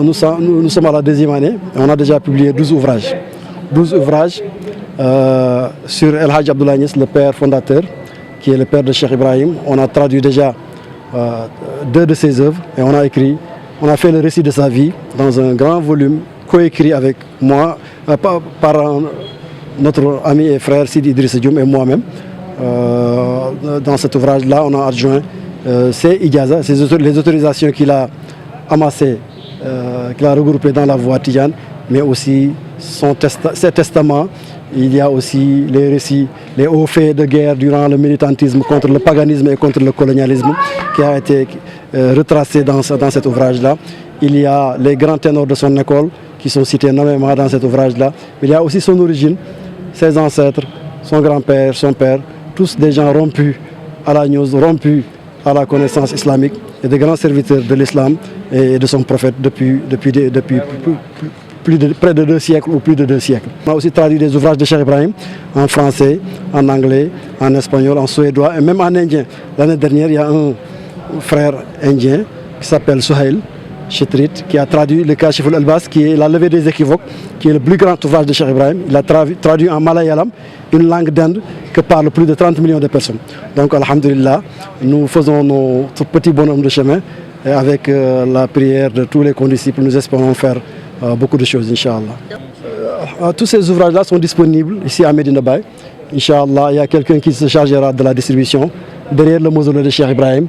Nous sommes à la deuxième année et on a déjà publié 12 ouvrages. 12 ouvrages sur El Hadj Abdoulaye Niass, le père fondateur, qui est le père de Cheikh Ibrahim. On a traduit déjà 2 de ses œuvres et on a fait le récit de sa vie dans un grand volume coécrit avec moi, par notre ami et frère Sidi Idriss Dioum et moi-même. Dans cet ouvrage-là, on a adjoint ses ijazas, les autorisations qu'il a amassées, qu'il a regroupées dans la voie Tidjane, mais aussi ses testaments. Il y a aussi les récits, les hauts faits de guerre durant le militantisme contre le paganisme et contre le colonialisme qui a été retracé dans cet ouvrage-là. Il y a les grands ténors de son école qui sont cités nommément dans cet ouvrage-là. Il y a aussi son origine, ses ancêtres, son grand-père, son père, tous des gens rompus à la news, rompus à la connaissance islamique et de grands serviteurs de l'islam et de son prophète depuis près de 2 siècles ou plus de 2 siècles. On a aussi traduit des ouvrages de Cheikh Ibrahim en français, en anglais, en espagnol, en suédois et même en indien. L'année dernière, il y a un frère indien qui s'appelle Suhail Chetrit qui a traduit le Kashif al-Albas, qui est la levée des équivoques, qui est le plus grand ouvrage de Cheikh Ibrahim. Il a traduit en malayalam, une langue d'Inde que parlent plus de 30 millions de personnes. Donc, alhamdulillah, nous faisons notre petit bonhomme de chemin et avec la prière de tous les condisciples, nous espérons faire beaucoup de choses, Inch'Allah. Tous ces ouvrages-là sont disponibles ici à Medina Baye. Inch'Allah, il y a quelqu'un qui se chargera de la distribution derrière le mausolée de Cheikh Ibrahim.